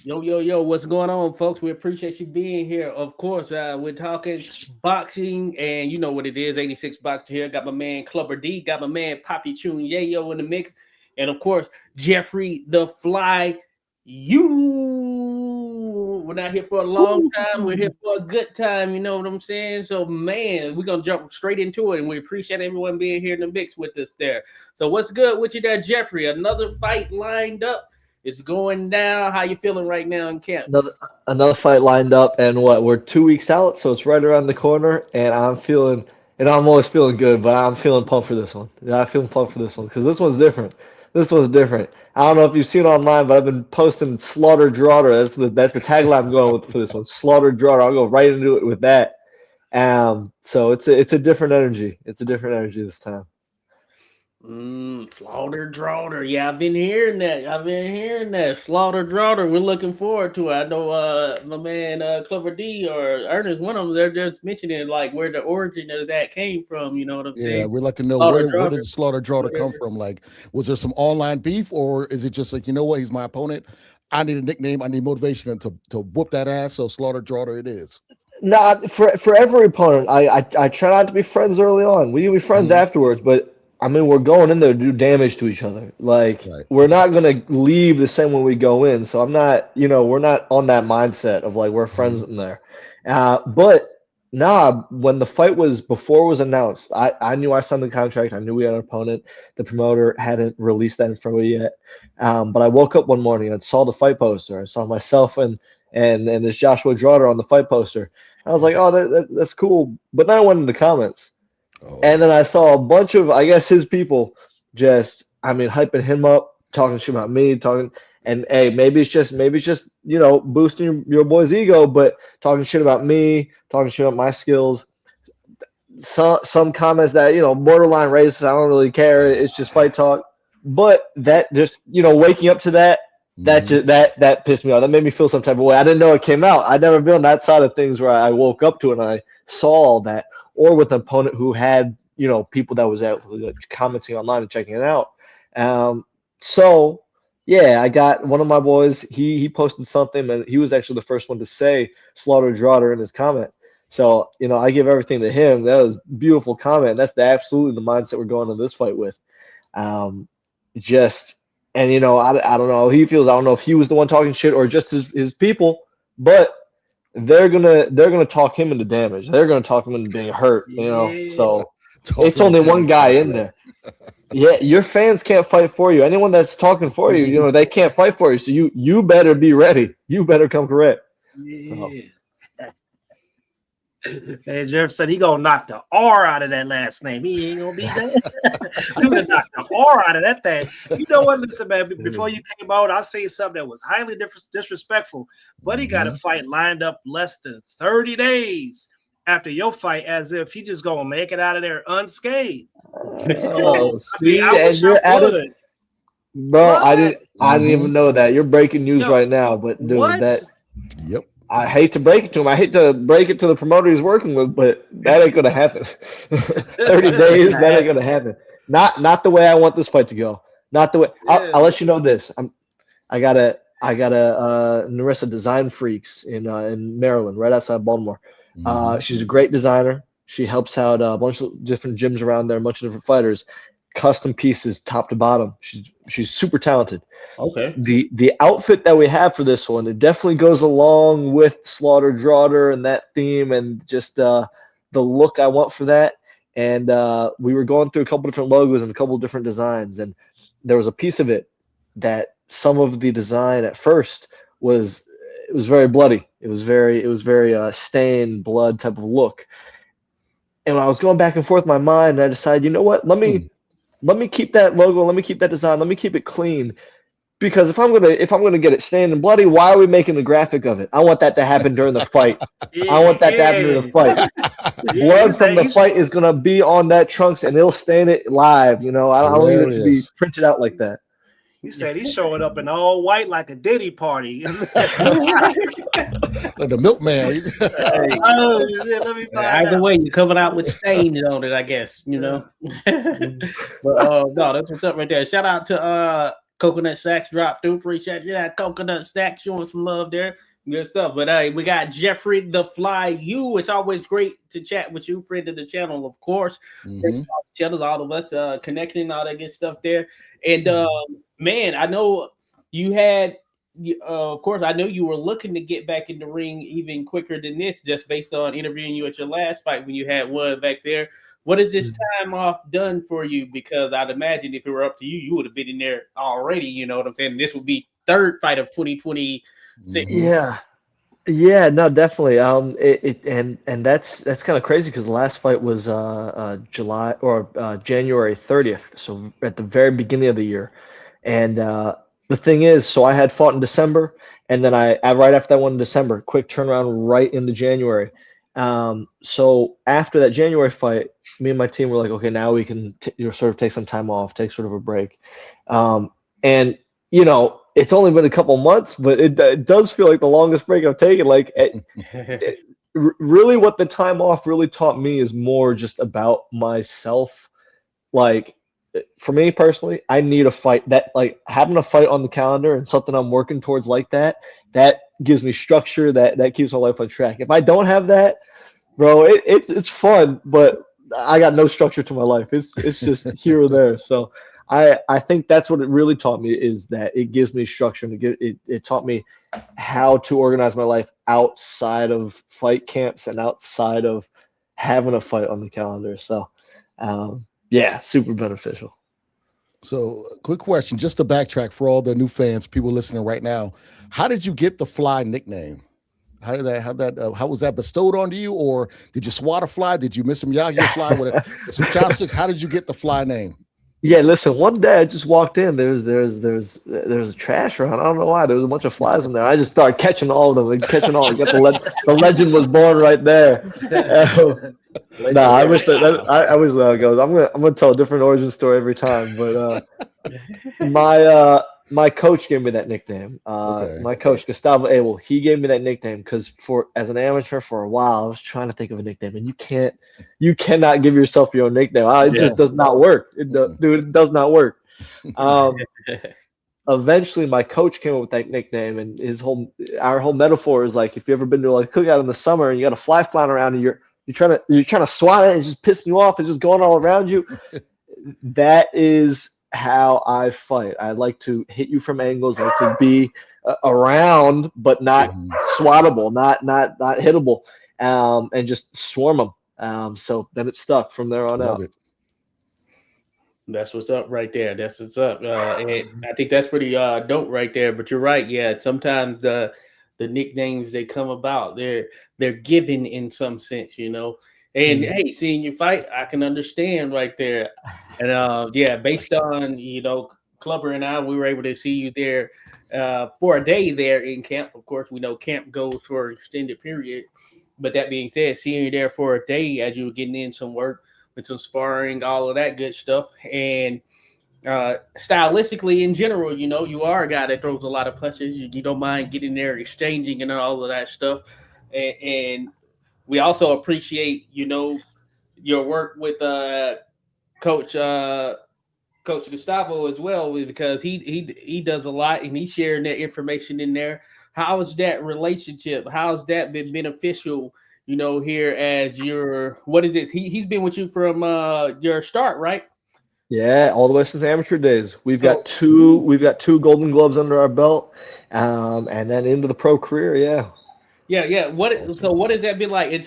Yo, what's going on, folks? We appreciate you being here. Of course, we're talking boxing, and you know what it is 86 Boxing here. Got my man Clubber D, got my man Poppy Chun Yayo in the mix, and of course, Jeffrey the Fly. We're not here for a long time, we're here for a good time. You know what I'm saying? So, man, we're gonna jump straight into it, and we appreciate everyone being here in the mix with us there. So, what's good with you there, Jeffrey? Another fight lined up. It's going down. How you feeling right now in camp? Another fight lined up, and what we're 2 weeks out, so it's right around the corner, and I'm always feeling good, but I'm feeling pumped for this one. Yeah, I'm feeling pumped for this one because this one's different. This one's different. I don't know if you've seen it online, but I've been posting Slaughter Draughter. That's the tagline I'm going with for this one. Slaughter Draughter. I'll go right into it with that. So it's a different energy. It's a different energy this time. Slaughter Draughter. Yeah, I've been hearing that. Slaughter Draughter. We're looking forward to it. I know my man Clover D or Ernest, one of them, they're just mentioning like where the origin of that came from. You know what I'm Yeah, saying? we'd like to know Slaughter where Draughter. did Slaughter Draw to come from? Like, was there some online beef, or is it just like, you know what, he's my opponent? I need a nickname, I need motivation to whoop that ass. So Slaughter Draw it is. Not for every opponent. I try not to be friends early on. We can be friends Mhm. afterwards, but I mean we're going in there to do damage to each other. Like Right. we're not gonna leave the same when we go in. So I'm not, we're not on that mindset of like we're friends Mhm. in there. But nah, when the fight was before it was announced, I knew I signed the contract. I knew we had an opponent. The promoter hadn't released that info yet. But I woke up one morning and saw the fight poster. I saw myself and this Joshua Drotter on the fight poster. I was like, oh, that's cool. But then I went in the comments, and Oh. then I saw a bunch of, I guess, his people just, I mean, hyping him up, talking shit about me, talking. And hey, maybe it's just boosting your boy's ego, but talking shit about me, talking shit about my skills. Some comments that borderline racist. I don't really care. It's just fight talk. But that just waking up to that that Mhm. just that pissed me off. That made me feel some type of way. I didn't know it came out. I'd never been on that side of things where I woke up to it and I saw all that, or with an opponent who had people that was out commenting online and checking it out. Um, so yeah, I got one of my boys. He posted something and he was actually the first one to say Slaughter Draughter in his comment. So I give everything to him. That was a beautiful comment. That's absolutely the mindset we're going to this fight with. Um, just and I don't know how he feels. I don't know if he was the one talking shit or just his people, but they're gonna talk him into damage. They're gonna talk him into being hurt. Yeah. So Talk it's him only into one it. guy I in like there. Yeah, your fans can't fight for you. Anyone that's talking for you, they can't fight for you. So you better be ready. You better come correct. So Yeah. Hey, Jeff said he gonna knock the R out of that last name. He ain't gonna be that. He gonna knock the R out of that thing. You know what? Listen, man. Before you came out, I say something that was highly disrespectful. But he got a Mhm. fight lined up less than 30 days after your fight, as if he just gonna make it out of there unscathed. oh, I mean, see, I and wish I you're at it, would. bro. I What? didn't I didn't even Mhm. know that. You're breaking news Yo, right now, but dude, what? that Yep. I hate to break it to him. I hate to break it to the promoter he's working with, but that ain't gonna happen. 30 days, that ain't gonna happen. Not the way I want this fight to go. Not the way. I'll Yeah. let you know this. I got a Narissa Design Freaks in Maryland, right outside Baltimore. Mhm. She's a great designer. She helps out a bunch of different gyms around there, a bunch of different fighters, custom pieces top to bottom. She's super talented. Okay. The outfit that we have for this one, it definitely goes along with Slaughter Draughter and that theme and just the look I want for that. And we were going through a couple different logos and a couple different designs, and there was a piece of it that some of the design at first was it was very bloody. It was very stained blood type of look. And when I was going back and forth in my mind, I decided, you know what? Let Hmm. me let me keep that logo. Let me keep that design. Let me keep it clean because if I'm gonna get it stained and bloody, why are we making a graphic of it? I want that to happen during the fight. I want that to happen during the Yeah. fight. Yeah. Blood from the fight is gonna be on that trunks and it'll stain it live. I don't need it to be Hilarious. printed out like that. He said he's showing up in all white like a Diddy party. Like the milkman. Hey, Oh shit, let me find either out. way, you're coming out with stains on it, I guess, Yeah. but no, that's what's up right there. Shout out to Coconut Stacks dropped through. Appreciate you. That Coconut Stacks showing some love there. Good stuff. But we got Jeffrey the Fly U. It's always great to chat with you, friend of the channel, of course. Channels, all of us connecting, all that good stuff there. And man, I know you had, of course, I know you were looking to get back in the ring even quicker than this, just based on interviewing you at your last fight when you had one back there. What has this time off done for you? Because I'd imagine if it were up to you, you would have been in there already. You know what I'm saying? This would be third fight of 2020. Yeah, no, definitely. And that's kind of crazy because the last fight was July or January 30th, so at the very beginning of the year. And the thing is, so I had fought in December, and then I right after that one in December, quick turnaround right into January. So after that January fight, me and my team were like, okay, now we can sort of take some time off, take sort of a break. And you know, it's only been a couple months, but it does feel like the longest break I've taken. Like, really, what the time off really taught me is more just about myself. Like, for me personally, I need a fight. That, like, having a fight on the calendar and something I'm working towards like that gives me structure. That keeps my life on track. If I don't have that, bro, it's fun, but I got no structure to my life. It's just here or there. So I think that's what it really taught me, is that it gives me structure. And it taught me how to organize my life outside of fight camps and outside of having a fight on the calendar. So, yeah, super beneficial. So, quick question, just to backtrack for all the new fans, people listening right now. How did you get the Fly nickname? How was that bestowed onto you, or did you swat a fly? Did you miss Miyagi a fly with some chopsticks? How did you get the Fly name? Yeah, listen, one day I just walked in. There's a trash around. I don't know why. There was a bunch of flies in there. I just started catching all of them. The legend was born right there. I wish that goes. I'm gonna tell a different origin story every time. But my coach gave me that nickname. My coach, Gustavo Abel, he gave me that nickname because as an amateur for a while, I was trying to think of a nickname, and you cannot give yourself your own nickname. It just does not work. It does not work. Eventually, my coach came up with that nickname, and our whole metaphor is like, if you ever been to like a cookout in the summer and you got a fly flying around and you're trying to swat it and it's just pissing you off and just going all around you. That is how I fight. I like to hit you from angles. I like to be around, but not swattable, not hittable, and just swarm them. So then it stuck from there on out. That's what's up right there. That's what's up. And I think that's pretty dope right there. But you're right. Yeah, sometimes the nicknames they come about, they're given in some sense, you know. And hey, seeing you fight, I can understand right there. And yeah, based on, you know, Clubber and I, we were able to see you there for a day there in camp. Of course, we know camp goes for an extended period. But that being said, seeing you there for a day as you were getting in some work with some sparring, all of that good stuff. And stylistically in general, you know, you are a guy that throws a lot of punches. You don't mind getting there, exchanging and all of that stuff. And we also appreciate, you know, your work with Coach Gustavo as well, because he does a lot and he's sharing that information in there. How is that relationship? How's that been beneficial, you know, here as what is it? He's been with you from your start, right? Yeah, all the way since amateur days. We've got two Golden Gloves under our belt, and then into the pro career. Yeah. What has that been like as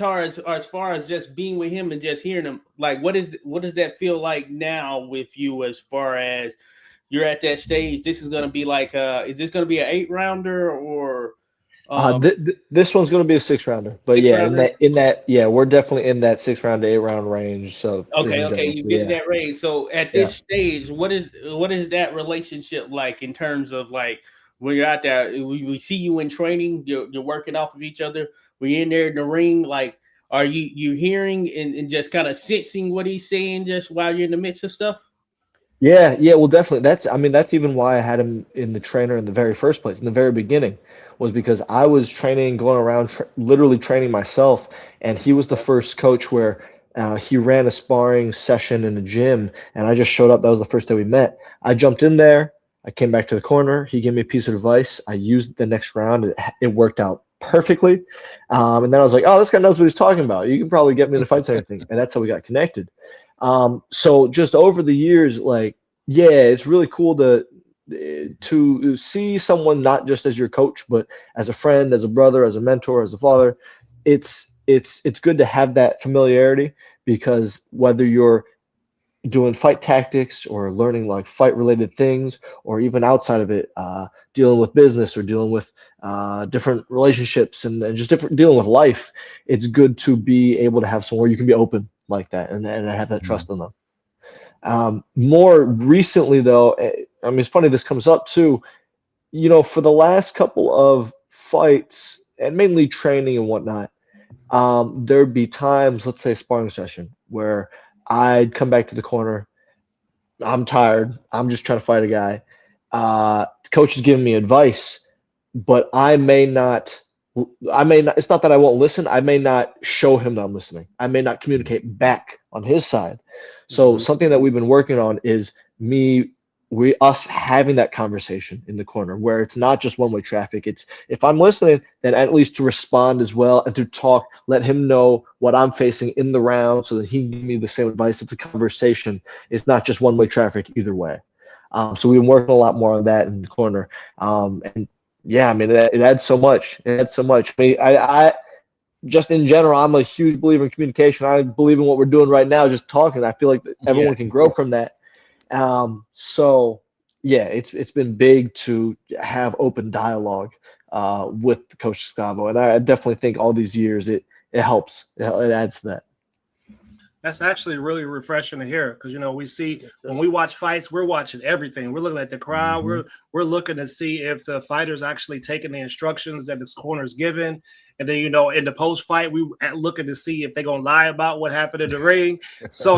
far as just being with him and just hearing him? Like, what does that feel like now with you, as far as you're at that stage? This is going to be like, is this going to be an 8-rounder or? This one's going to be a 6-rounder, but we're definitely in that 6-round to 8-round range. So okay, you get in that range. So at this stage, what is that relationship like in terms of like when you're out there? We see you in training, you're working off of each other. When you're in there in the ring, like, are you hearing and just kind of sensing what he's saying just while you're in the midst of stuff? Yeah, well, definitely. That's even why I had him in the trainer in the very first place, in the very beginning, was because I was training, going around, literally training myself, and he was the first coach where he ran a sparring session in a gym, and I just showed up. That was the first day we met. I jumped in there. I came back to the corner. He gave me a piece of advice. I used it the next round. It worked out perfectly. And then I was like, oh, this guy knows what he's talking about. You can probably get me in the fights and everything. And that's how we got connected. So just over the years, like, yeah, it's really cool to see someone not just as your coach, but as a friend, as a brother, as a mentor, as a father. It's good to have that familiarity, because whether you're doing fight tactics or learning like fight related things, or even outside of it, dealing with business or dealing with different relationships and just dealing with life, it's good to be able to have somewhere you can be open like that and have that trust in them. More recently though, I mean, it's funny this comes up too, for the last couple of fights and mainly training and whatnot, there'd be times, let's say a sparring session, where I'd come back to the corner. I'm tired. I'm just trying to fight a guy. The coach is giving me advice, but I may not, it's not that I won't listen. I may not show him that I'm listening. I may not communicate back on his side. So something that we've been working on is us having that conversation in the corner, where it's not just one-way traffic. It's, if I'm listening, then at least to respond as well and to talk, let him know what I'm facing in the round so that he can give me the same advice. It's a conversation. It's not just one-way traffic either way. So we've been working a lot more on that in the corner. And yeah, I mean, it adds so much. It adds so much. I mean, I just in general, I'm a huge believer in communication. I believe in what we're doing right now, just talking. I feel like everyone can grow from that. So yeah, it's been big to have open dialogue with Coach Scavo, and I definitely think all these years it helps. It adds to that. That's actually really refreshing to hear, because we see when we watch fights, we're watching everything. We're looking at the crowd. We're looking to see if the fighter's actually taking the instructions that this corner's given. And then, in the post-fight, we looking to see if they're going to lie about what happened in the ring. So,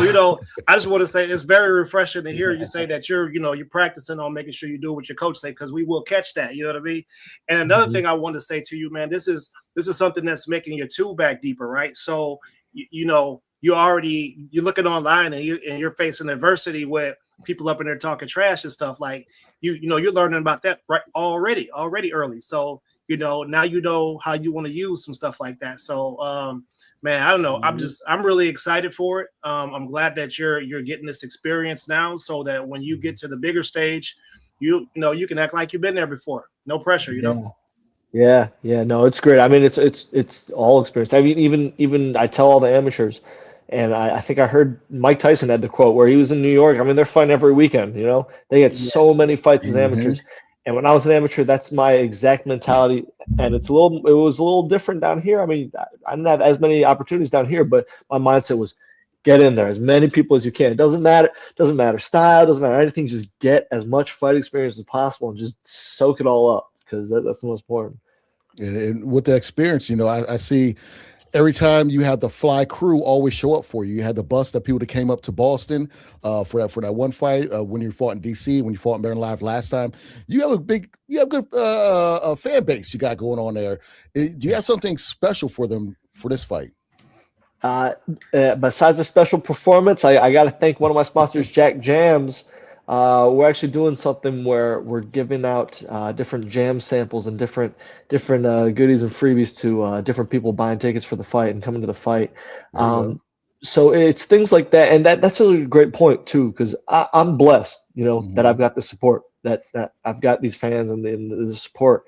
I just want to say it's very refreshing to hear you say that you're practicing on making sure you do what your coach say, because we will catch that. You know what I mean? And another thing I want to say to you, man, this is something that's making your tool bag deeper, right? So, you're looking online and you're facing adversity with people up in there talking trash and stuff, like, you're learning about that right already early. So, now you know how you want to use some stuff like that. So, man, I don't know. I'm really excited for it. I'm glad that you're getting this experience now, so that when you get to the bigger stage, you can act like you've been there before. No pressure, Yeah. No, it's great. I mean, it's all experience. I mean, even I tell all the amateurs, and I think I heard Mike Tyson had the quote where he was in New York. I mean, they're fighting every weekend. They get so many fights as amateurs. And when I was an amateur, that's my exact mentality. And it was a little different down here. I mean, I didn't have as many opportunities down here, but my mindset was get in there, as many people as you can. It doesn't matter style, doesn't matter anything. Just get as much fight experience as possible and just soak it all up, because that's the most important. And with the experience, I see every time you have the Fly crew always show up for you. You had the bus that people that came up to Boston for that one fight when you fought in DC, when you fought in Maryland Live last time. You have good fan base you got going on there. Do you have something special for them for this fight? Besides the special performance, I got to thank one of my sponsors, Jack Jams. We're actually doing something where we're giving out different jam samples and different goodies and freebies to different people buying tickets for the fight and coming to the fight. So it's things like that, and that's a great point too, because I'm blessed, that I've got the support, that I've got these fans and the support.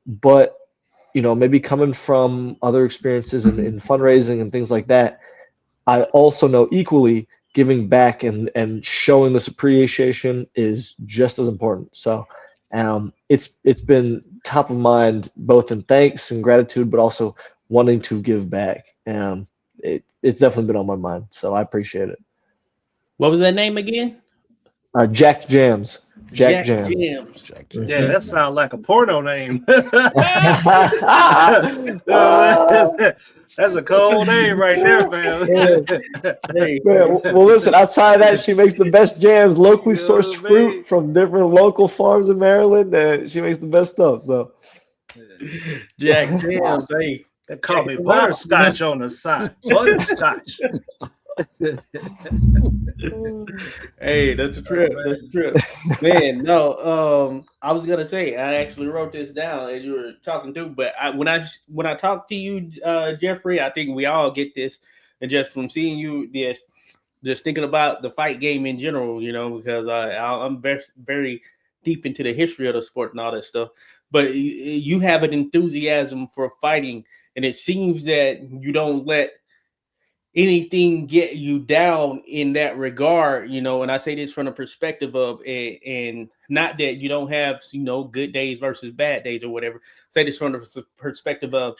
But maybe coming from other experiences in fundraising and things like that, I also know equally giving back and showing this appreciation is just as important. So it's been top of mind, both in thanks and gratitude, but also wanting to give back. It's definitely been on my mind, so I appreciate it. What was that name again? Jack Jams. Jack Jams. Yeah, that sounds like a porno name. That's a cold name right there, man. Well, listen, outside of that, she makes the best jams, locally sourced fruit from different local farms in Maryland, and she makes the best stuff. So, Jack Jams, hey. They call me butterscotch on the side. Butterscotch. Hey, that's a trip. That's a trip, man. No, I was gonna say I actually wrote this down as you were talking to, but when I talk to you, Jeffrey, I think we all get this, and just from seeing you, just thinking about the fight game in general, because I'm very deep into the history of the sport and all that stuff. But you have an enthusiasm for fighting, and it seems that you don't let anything get you down in that regard, and I say this from the perspective of and not that you don't have good days versus bad days or whatever. Say this from the perspective of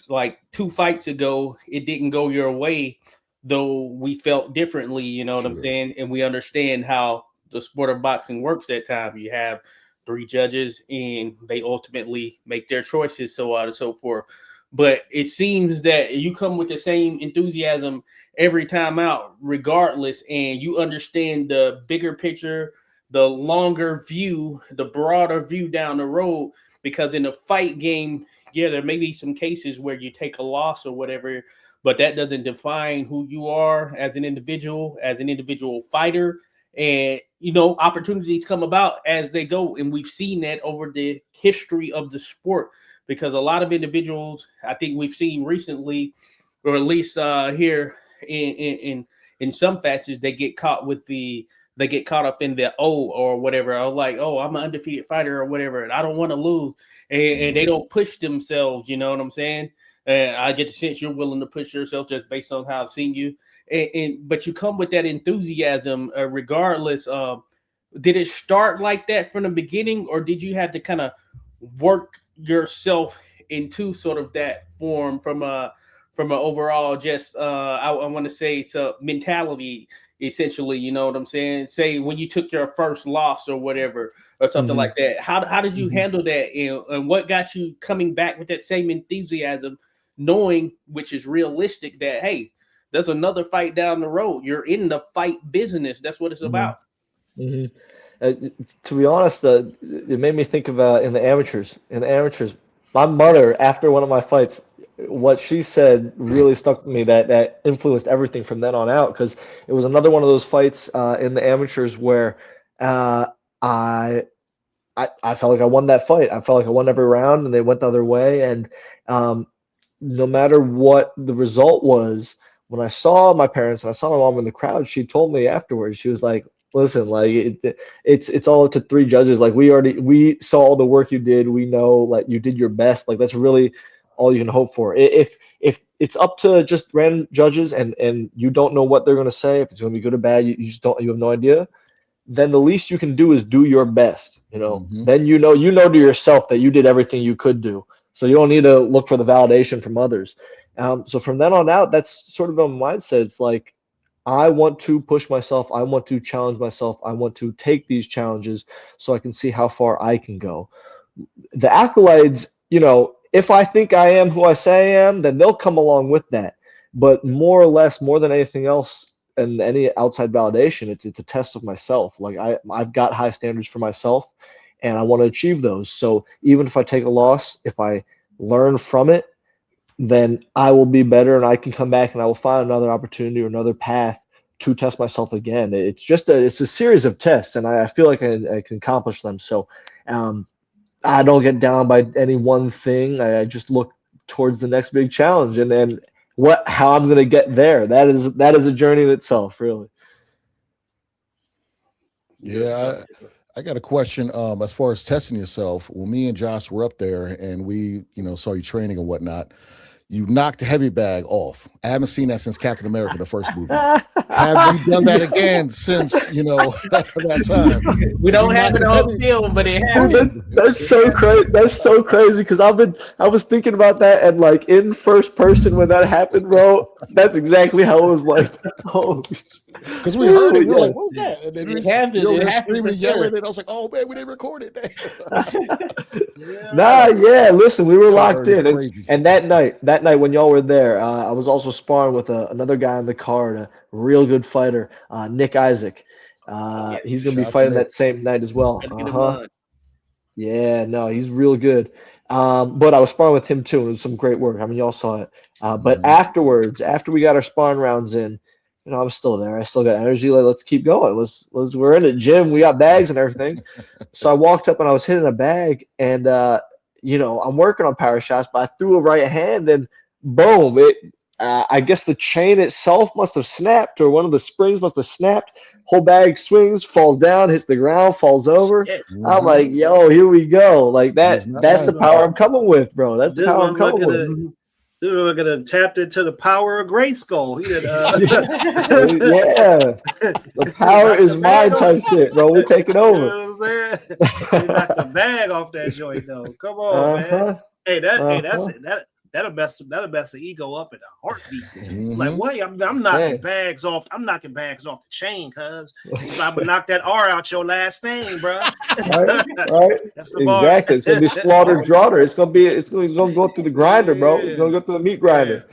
like 2 fights ago, it didn't go your way, though we felt differently, you know what I'm saying? And we understand how the sport of boxing works at time. You have 3 judges and they ultimately make their choices, so on and so forth. But it seems that you come with the same enthusiasm every time out, regardless, and you understand the bigger picture, the longer view, the broader view down the road. Because in a fight game, yeah, there may be some cases where you take a loss or whatever, but that doesn't define who you are as an individual fighter. And opportunities come about as they go, and we've seen that over the history of the sport. Because a lot of individuals, I think we've seen recently, or at least here in some factions, they get caught up in the or whatever. Or like, I'm an undefeated fighter or whatever, and I don't want to lose, and they don't push themselves. You know what I'm saying? And I get the sense you're willing to push yourself just based on how I've seen you. But you come with that enthusiasm, regardless. Did it start like that from the beginning, or did you have to kind of work yourself into sort of that form from an overall just I want to say it's a mentality, essentially, you know what I'm saying? Say when you took your first loss or whatever or something like that, how did you handle that, and what got you coming back with that same enthusiasm, knowing, which is realistic, that hey, there's another fight down the road. You're in the fight business. That's what it's about. To be honest, it made me think of in the amateurs. In the amateurs, my mother, after one of my fights, what she said really stuck to me. That influenced everything from then on out. Because it was another one of those fights in the amateurs where I felt like I won that fight. I felt like I won every round, and they went the other way. And no matter what the result was, when I saw my parents and I saw my mom in the crowd, she told me afterwards. She was like, listen, like it's all up to 3 judges. Like we saw all the work you did. We know like you did your best. Like that's really all you can hope for. If it's up to just random judges and you don't know what they're gonna say, if it's gonna be good or bad, you have no idea. Then the least you can do is do your best. Then you know to yourself that you did everything you could do. So you don't need to look for the validation from others. So from then on out, that's sort of a mindset. It's like, I want to push myself. I want to challenge myself. I want to take these challenges so I can see how far I can go. The accolades, if I think I am who I say I am, then they'll come along with that. But more or less, more than anything else, and any outside validation, it's a test of myself. Like I've got high standards for myself, and I want to achieve those. So even if I take a loss, if I learn from it, then I will be better, and I can come back and I will find another opportunity or another path to test myself again. It's just it's a series of tests, and I feel like I can accomplish them. So I don't get down by any one thing. I just look towards the next big challenge, and then how I'm going to get there. That is a journey in itself, really. Yeah, I got a question. As far as testing yourself, when me and Josh were up there and we, saw you training and whatnot, you knocked the heavy bag off. I haven't seen that since Captain America, the first movie. Have you done that again since, that time? We don't have it on film, but it happened. That's so crazy. That's so crazy because I was thinking about that, and like in first person when that happened, bro, that's exactly how it was like. Oh, because we heard it, we were like, "What was that?" And then we were screaming, yelling, and I was like, "Oh man, we didn't record it." Listen, we were locked in, and that night when y'all were there, I was also sparring with another guy on the card, a real good fighter, Nick Isaac. He's gonna be fighting that same night as well. Yeah, no, he's real good. But I was sparring with him too. It was some great work. I mean, y'all saw it. But afterwards, after we got our sparring rounds in, you know, I'm still there. I still got energy. Like, let's keep going. Let's we're in the gym. We got bags and everything. So I walked up and I was hitting a bag, and you know, I'm working on power shots, but I threw a right hand and boom, I guess the chain itself must have snapped, or one of the springs must have snapped. Whole bag swings, falls down, hits the ground, falls over. Yeah. I'm like, yo, here we go. Like that. He's not That's the lying. power I'm coming with, bro. That's the This power I'm coming with. motherfucker we're gonna tap into the power of Great Skull. He did, Yeah, the power is mine type shit, bro. We take it You over. know what I'm saying? He knocked the bag off that joint, though. Come on, man. Uh-huh. Hey, that's Uh-huh. it. That'll mess the ego up in a heartbeat. Mhm. Like, what? I'm knocking Man. bags off. I'm knocking bags off the chain, cuz I'm gonna knock that R out your last name, bro. Right? That's the bar. Exactly. It's gonna be slaughtered draughter. It's gonna go through the grinder, bro. It's gonna go through the meat grinder.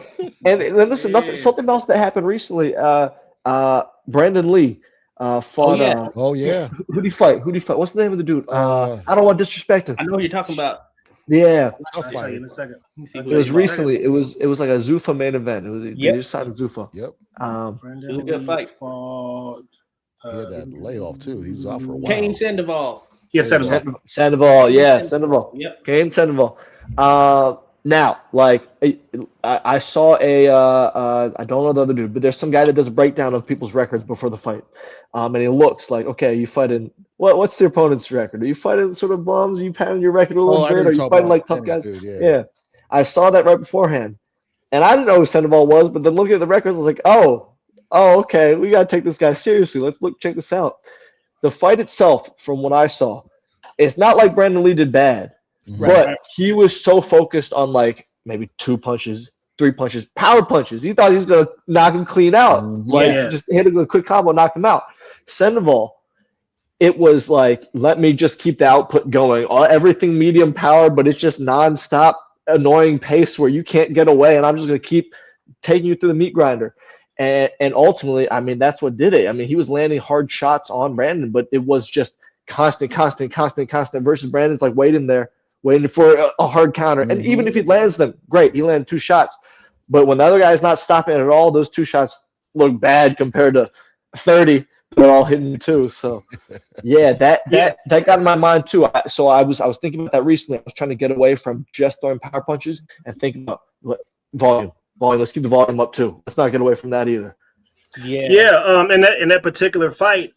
And then listen, something else that happened recently. Brandon Lee fought. yeah. Oh yeah. Who'd he fight? What's the name of the dude? I don't want to disrespect him. I know who you're talking about. Yeah, Tough I'll tell you in fight. a second. Let me see It who it was it is. recently. It was like a Zuffa main event. It was they Yep. just signed Zuffa. Yep. Brandon It was a good Lee fight. fought, He had that layoff too. He was out for a while. Kane Sandoval. Yes, Sandoval. Sandoval, yeah, Sandoval. Yep. Kane Sandoval. Now, like I saw I don't know the other dude, but there's some guy that does a breakdown of people's records before the fight. And he looks like, okay, you fighting what's the opponent's record? Are you fighting sort of bums? Are you pounding your record a little I bit? know Are what you you're fighting talking like about. tough guys? Dude, Yeah. I saw that right beforehand. And I didn't know who Sandoval was, but then looking at the records, I was like, oh, okay, we gotta take this guy seriously. Let's check this out. The fight itself, from what I saw, it's not like Brandon Lee did bad. But he was so focused on like maybe 2 punches, 3 punches, power punches. He thought he was gonna knock him clean out. Like Yeah. just hit a quick combo, knock him out. Sandoval, it was like, let me just keep the output going. Everything medium powered, but it's just nonstop annoying pace where you can't get away, and I'm just gonna keep taking you through the meat grinder. And ultimately, I mean, that's what did it. I mean, he was landing hard shots on Brandon, but it was just constant versus Brandon's like waiting for a hard counter. And even if he lands them, great, he landed 2 shots. But when the other guy's not stopping at all, those 2 shots look bad compared to 30 they're all hitting too. So yeah, that got in my mind too. So I was thinking about that recently. I was trying to get away from just throwing power punches and thinking about volume. Let's keep the volume up too. Let's not get away from that either. Yeah. In that particular fight,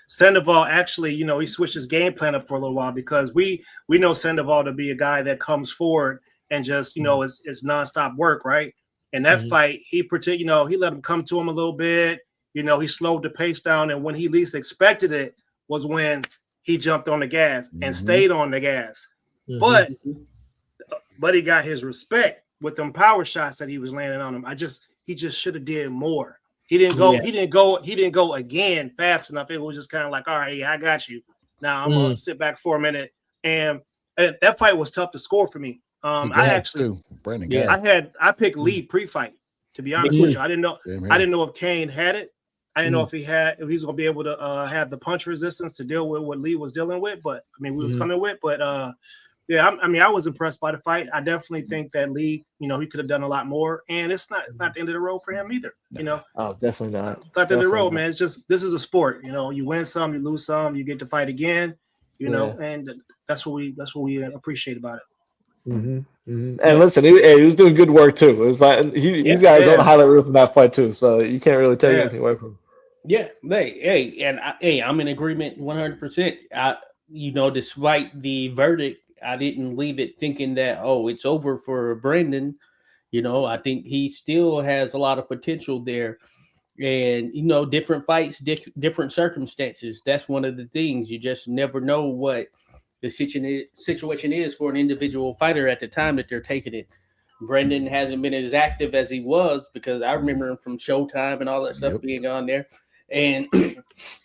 Sandoval actually, you know, he switched his game plan up for a little while because we know Sandoval to be a guy that comes forward and just, you know, it's nonstop work, right? In that fight, he let him come to him a little bit. You know, he slowed the pace down, and when he least expected it was when he jumped on the gas and stayed on the gas. But he got his respect with them power shots that he was landing on him. He just should have did more. He didn't go. He didn't go again fast enough. It was just kind of like, all right, yeah, I got you. Now I'm gonna sit back for a minute. And that fight was tough to score for me. I picked Lee pre-fight. To be honest with you, I didn't know if Kane had it. I didn't know if he's gonna be able to have the punch resistance to deal with what Lee was dealing with. But I mean, we was coming with. But yeah, I was impressed by the fight. I definitely think that Lee, you know, he could have done a lot more. And it's not the end of the road for him either. You know, oh, definitely not. It's not the end of the road, man. It's just this is a sport. You know, you win some, you lose some, you get to fight again. You know, and that's what we appreciate about it. And listen, he was doing good work too. It was like he's got his own highlight reel from that fight too, so you can't really take anything away from him. Yeah, I'm in agreement 100%. You know, despite the verdict, I didn't leave it thinking that it's over for Brandon. You know, I think he still has a lot of potential there, and you know, different fights, different circumstances. That's one of the things. You just never know what the situation is for an individual fighter at the time that they're taking it. Brendan hasn't been as active as he was because I remember him from Showtime and all that stuff being on there. And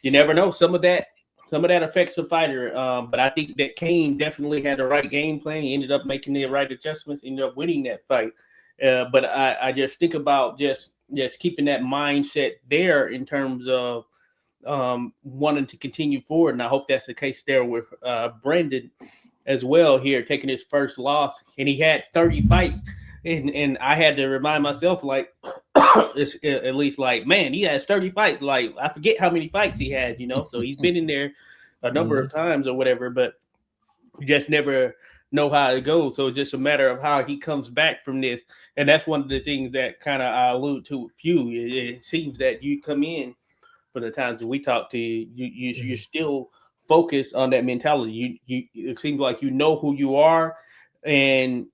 you never know. Some of that affects a fighter. But I think that Kane definitely had the right game plan. He ended up making the right adjustments, ended up winning that fight. But I just think about just keeping that mindset there in terms of wanting to continue forward. And I hope that's the case there with Brendan as well here, taking his first loss. And he had 30 fights. And I had to remind myself, like, it's at least like, man, he has 30 fights. Like, I forget how many fights he had, you know. So he's been in there a number of times or whatever, but you just never know how it goes. So it's just a matter of how he comes back from this. And that's one of the things that kind of I allude to with you. It seems that you come in for the times that we talk to you, you're still focused on that mentality. You it seems like you know who you are, and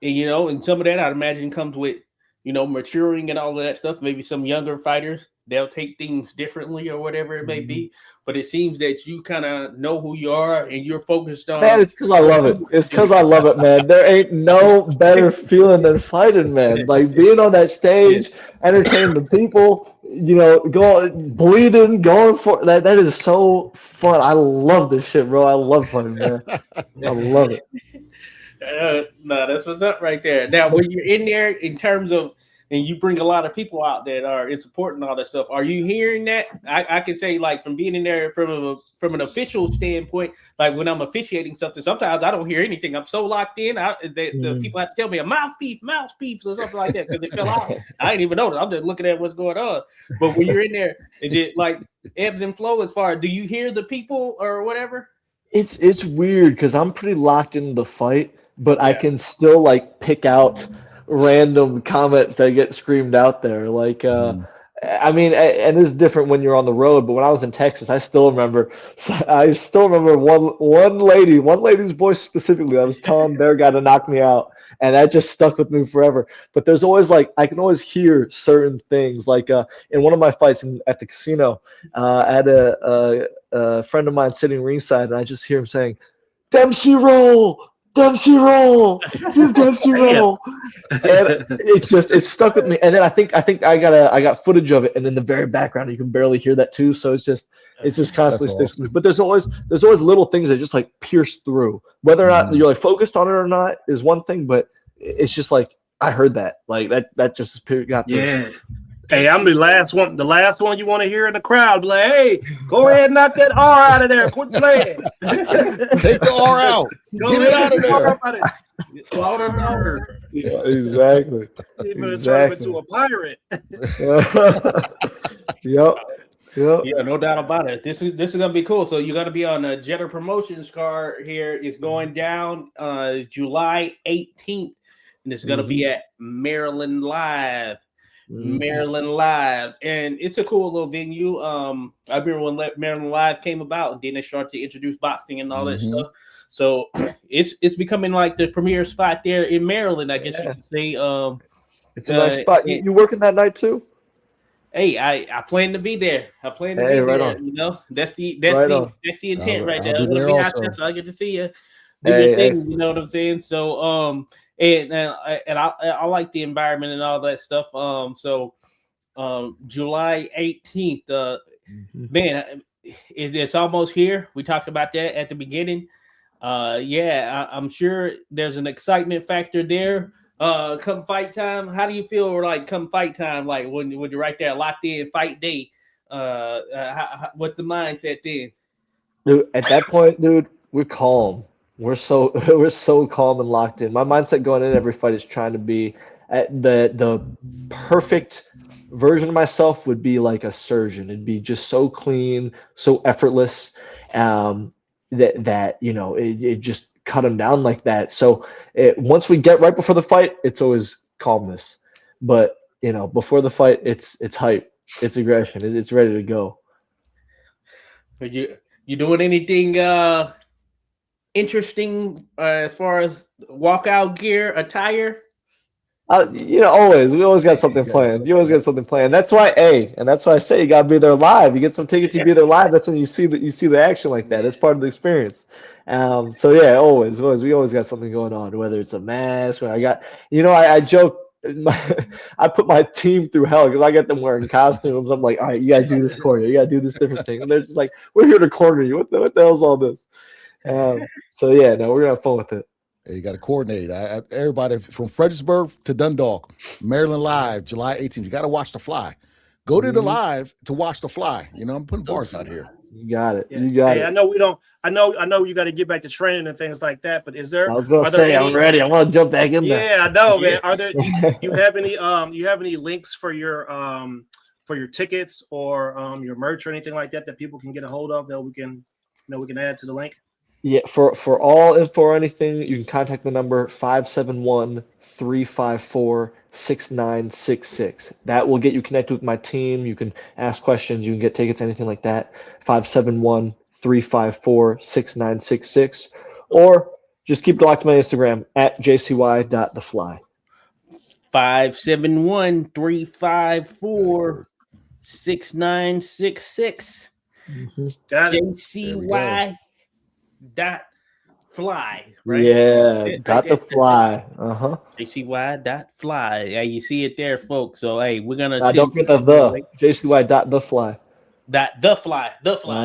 you know, and some of that I'd imagine comes with, you know, maturing and all of that stuff. Maybe some younger fighters, they'll take things differently or whatever it may be. But it seems that you kind of know who you are and you're focused on. Man, it's because I love it. It's because I love it, man. There ain't no better feeling than fighting, man. Like being on that stage, entertaining the people, you know, bleeding, going for that. That is so fun. I love this shit, bro. I love fighting, man. I love it. No, that's what's up right there. Now, when you're in there, in terms of, and you bring a lot of people out that are in support and all that stuff, are you hearing that? I can say, like, from being in there from an official standpoint, like when I'm officiating something, sometimes I don't hear anything. I'm so locked in. The people have to tell me a mouthpiece, or something like that because it fell out. I didn't even know that. I'm just looking at what's going on. But when you're in there, is it like ebbs and flow as far? Do you hear the people or whatever? It's weird because I'm pretty locked in the fight, but I can still like pick out random comments that get screamed out there. Like, I mean, and it's different when you're on the road, but when I was in Texas, I still remember one lady's voice specifically that was telling their guy to knock me out. And that just stuck with me forever. But there's always like, I can always hear certain things. Like in one of my fights at the casino, I had a friend of mine sitting ringside, and I just hear him saying, "Dempsey roll, Dempsey roll, you Dempsey roll." And it stuck with me. And then I think I got footage of it, and in the very background you can barely hear that too. So it's just constantly sticks with me. But there's always little things that just like pierce through. Whether or not you're like focused on it or not is one thing, but it's just like I heard that. Like that just got through. Yeah. Hey, I'm the last one. The last one you want to hear in the crowd. Like, hey, go ahead and knock that R out of there. Quit playing. Take the R out. Get it out of there. Louder. Yeah, exactly. You're going to turn him into a pirate. Yep. Yeah, no doubt about it. This is gonna be cool. So you're gonna be on a Jetta Promotions card here. It's going down July 18th, and it's gonna be at Maryland Live. Maryland Live, and it's a cool little venue. I remember when Maryland Live came about, and then they started to introduce boxing and all that stuff. So it's becoming like the premier spot there in Maryland, I guess you could say. It's a nice spot. You working that night too? Hey, I plan to be there. I plan to be there. On. You know, that's the intent right there. I'm gonna be out there, so I get to see you. Do your thing, you know what I'm saying? So and I like the environment and all that stuff. So July 18th, man, it's almost here. We talked about that at the beginning. I'm sure there's an excitement factor there. Come fight time, how do you feel like come fight time? Like when you're right there locked in fight day, what's the mindset then? Dude, at that point, dude, we're calm. We're so calm and locked in. My mindset going in every fight is trying to be at the perfect version of myself would be like a surgeon. It'd be just so clean, so effortless, that you know it just cut him down like that. So once we get right before the fight, it's always calmness. But you know, before the fight, it's hype, it's aggression, it's ready to go. Are you doing anything interesting as far as walkout gear, attire? You know, we always got something planned. You always got something planned. That's why I say you gotta be there live. You get some tickets, you be there live. That's when you see the action like that. It's part of the experience. So yeah, always we always got something going on. Whether it's a mask, or I joke. I put my team through hell because I get them wearing costumes. I'm like, all right, you gotta do this corner, you gotta do this different thing. And they're just like, we're here to corner you. What the hell's all this? So yeah, no, we're gonna have fun with it. You got to coordinate. Everybody from Fredericksburg to Dundalk, Maryland Live, July 18th. You got to watch the fly. Go to the live to watch the fly. You know, I'm putting bars out here. You got it. Yeah. You got Hey, it. I know we don't. I know you got to get back to training and things like that. But is there? I was gonna Are there say any? I'm ready. I want to jump back in there. Yeah, I know, man. Yeah. Are there? You have any? You have any links for your tickets or your merch or anything like that people can get a hold of that we can add to the link? Yeah, for all info or anything, you can contact the number 571-354-6966. That will get you connected with my team. You can ask questions, you can get tickets, anything like that. 571-354-6966. Or just keep it locked to my Instagram at jcy.thefly. 571-354-6966. Got it. JCY dot fly, right? Yeah, Right got the there. fly. Uh-huh. JCY dot fly. Yeah, you see it there, folks. So hey, we're gonna Don't forget the jcy.thefly. the fly.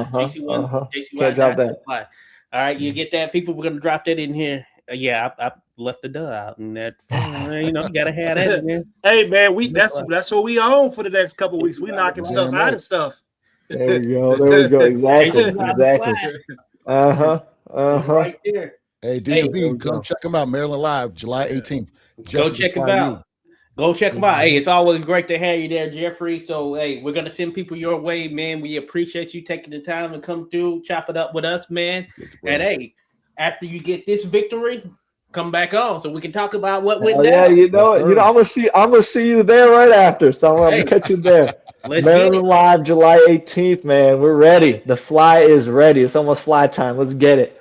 Uh-huh, JCY uh-huh. JCY Can't drop dot that. the fly. All right, you get that, people. We're gonna drop that in here. Yeah, I left the duh out, and that you gotta have that, man. Hey, man, that's what we own for the next couple weeks. We knocking stuff out and stuff. There we go. Exactly. Exactly. Uh-huh. Uh-huh. Right there. Hey, there we DMV, go. come check them out. Maryland Live, July 18th. Go check them out. Go check them out. Hey, it's always great to have you there, Jeffrey. So, hey, we're gonna send people your way, man. We appreciate you taking the time to come through, chop it up with us, man. And hey, after you get this victory, come back on so we can talk about what went down. Yeah, I'm gonna see you there right after. So I'm gonna catch you there. Let's get Maryland it. Live, July 18th, man. We're ready. The fly is ready. It's almost fly time. Let's get it.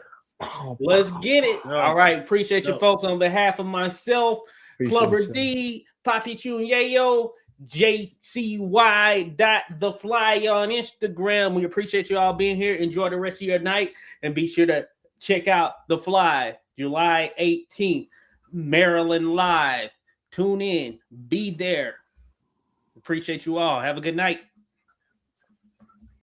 Let's get it. No. All right. Appreciate you, No. folks. On behalf of myself, Appreciate Clubber you, D, Papi Chunyayo, JCY.thefly on Instagram. We appreciate you all being here. Enjoy the rest of your night and be sure to check out The Fly, July 18th, Maryland Live. Tune in. Be there. Appreciate you all. Have a good night.